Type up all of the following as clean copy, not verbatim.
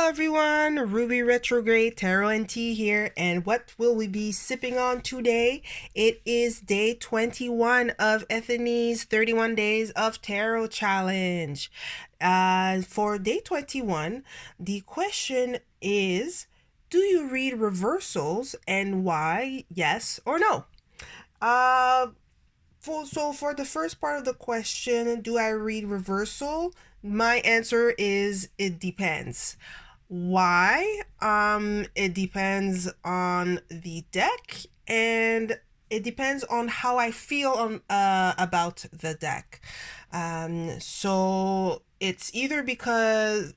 Hello everyone, Ruby Retrograde Tarot and Tea here, and what will we be sipping on today? It is day 21 of Ethony's 31 Days of Tarot Challenge. For day 21, the question is, do you read reversals and why, yes or no? For the first part of the question, do I read reversal? My answer is it depends. Why? It depends on the deck and it depends on how I feel on about the deck. So it's either because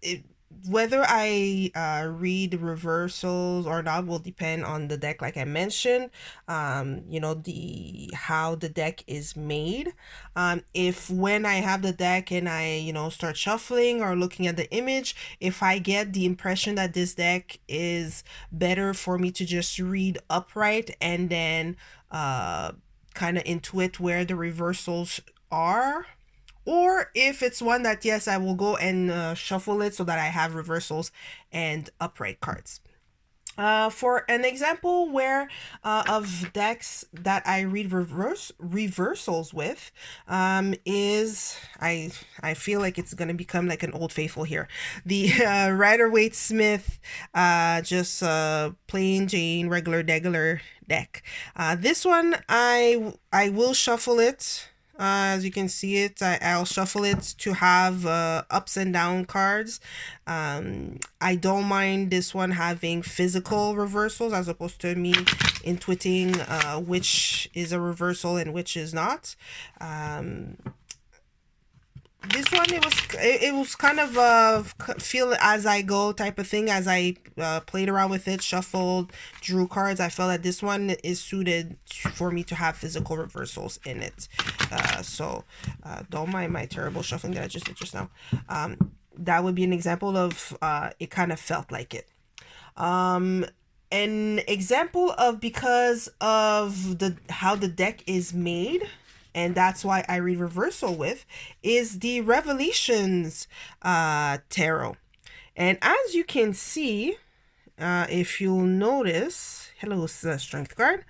whether I read reversals or not will depend on the deck, like I mentioned. The how the deck is made. If when I have the deck and I start shuffling or looking at the image, if I get the impression that this deck is better for me to just read upright and then kind of intuit where the reversals are, or if it's one that, yes, I will go and shuffle it so that I have reversals and upright cards. For an example where of decks that I read reversals with, is I feel like it's gonna become like an old faithful here. The Rider-Waite-Smith, just plain Jane regular degular deck. This one I will shuffle it. As you can see it, I'll shuffle it to have ups and down cards. I don't mind this one having physical reversals as opposed to me intuiting which is a reversal and which is not. This one, it was kind of a feel as I go type of thing. As I played around with it, shuffled, drew cards, I felt that this one is suited for me to have physical reversals in it. So don't mind my terrible shuffling that I just did just now. That would be an example of it kind of felt like it. An example of because of how the deck is made, and that's why I read reversal with, is the Revelations tarot. And as you can see, if you'll notice, hello, strength card.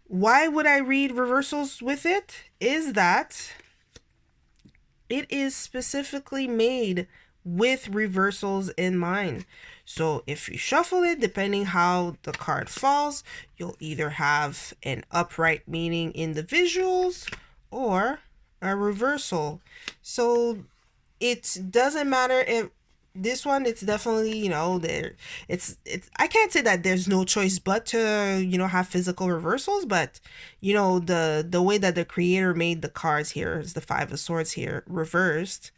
Why would I read reversals with it? Is that it is specifically made with reversals in mind. So if you shuffle it, depending how the card falls, you'll either have an upright meaning in the visuals or a reversal. So it doesn't matter if this one, it's definitely, there it's I can't say that there's no choice but to have physical reversals, but the way that the creator made the cards, here is the Five of Swords here reversed,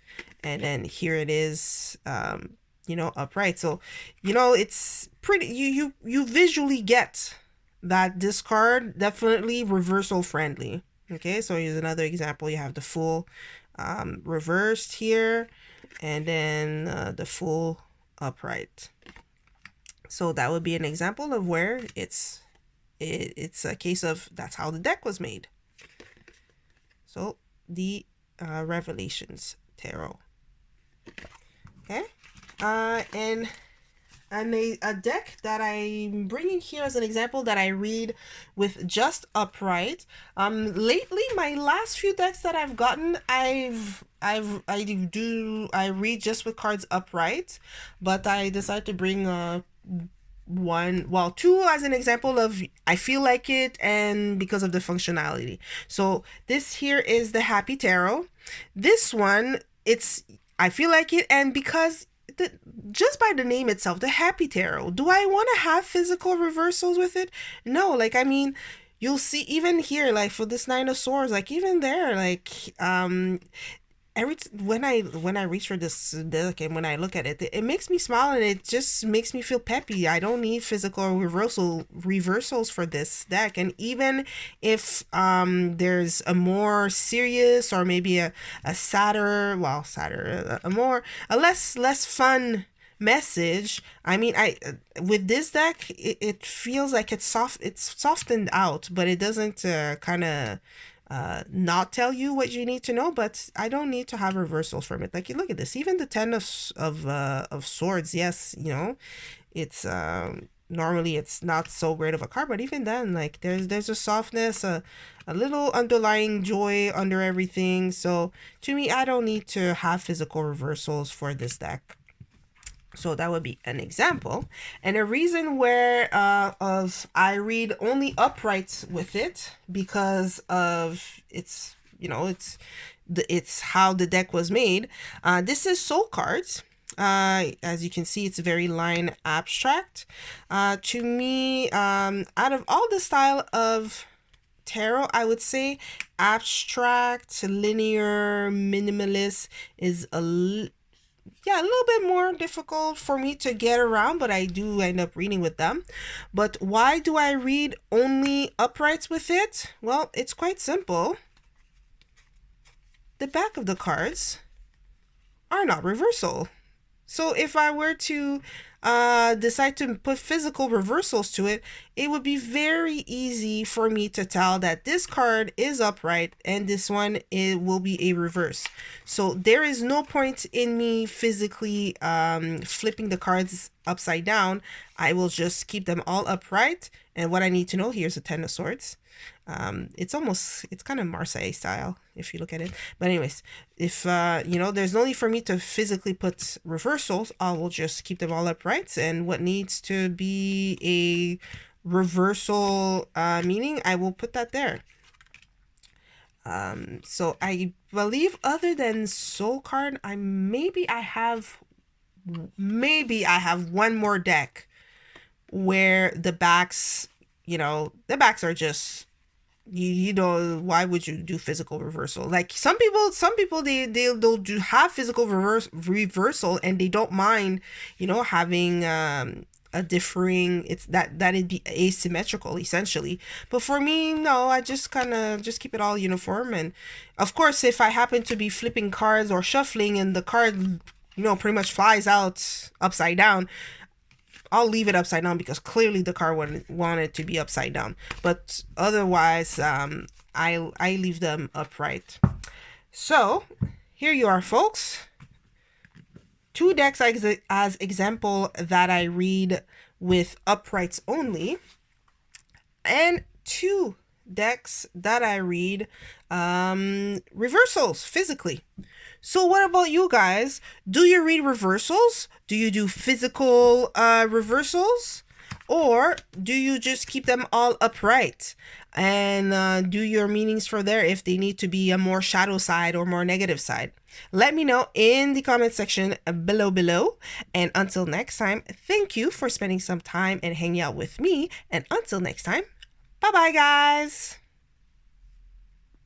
and then here it is upright. So it's pretty, you visually get that this card definitely reversal friendly. Okay, so here's another example. You have the Fool reversed here, and then the Fool upright. So that would be an example of where it's a case of that's how the deck was made. So the Revelations tarot. Okay, and a deck that I'm bringing here as an example that I read with just upright. Lately, my last few decks that I've gotten, I read just with cards upright, but I decided to bring two as an example of I feel like it and because of the functionality. So this here is the Happy Tarot. This one, I feel like it, and because just by the name itself, the Happy Tarot, do I want to have physical reversals with it? No, you'll see even here, like for this Nine of Swords, like even there, when I reach for this deck and when I look at it, it makes me smile and it just makes me feel peppy. I don't need physical reversals for this deck. And even if there's a more serious or maybe a sadder, a less fun message, I mean, with this deck, it feels like it's softened out, but it doesn't kind of not tell you what you need to know, but I don't need to have reversals from it. Like, you look at this, even the 10 of swords. Yes, you know, it's normally it's not so great of a card, but even then, like, there's a softness, a little underlying joy under everything. So to me, I don't need to have physical reversals for this deck. So that would be an example. And a reason where of I read only uprights with it, because of its, you know, it's how the deck was made. This is soul cards. As you can see, it's very line abstract. To me, out of all the style of tarot, I would say abstract, linear, minimalist is a little bit more difficult for me to get around, but I do end up reading with them. But why do I read only uprights with it? Well, it's quite simple. The back of the cards are not reversal. So if I were to decide to put physical reversals to it, it would be very easy for me to tell that this card is upright and this one will be a reverse. So there is no point in me physically flipping the cards upside down. I will just keep them all upright. And what I need to know, here's a 10 of swords. It's kind of Marseille style if you look at it. But anyways, if there's no need for me to physically put reversals, I will just keep them all upright. And what needs to be a reversal meaning, I will put that there. So I believe other than soul card, maybe I have one more deck where the backs, are just, you know, why would you do physical reversal? Like some people they'll do have physical reversal and they don't mind, having a differing, it's that it'd be asymmetrical essentially. But for me, no, I just kind of just keep it all uniform. And of course, if I happen to be flipping cards or shuffling and the card, pretty much flies out upside down, I'll leave it upside down because clearly the card wouldn't want it to be upside down. But otherwise, I leave them upright. So here you are, folks. 2 decks as example that I read with uprights only, and 2 decks that I read reversals physically. So what about you guys? Do you read reversals? Do you do physical reversals? Or do you just keep them all upright and do your meanings for there if they need to be a more shadow side or more negative side? Let me know in the comment section below. And until next time, thank you for spending some time and hanging out with me. And until next time, bye-bye, guys.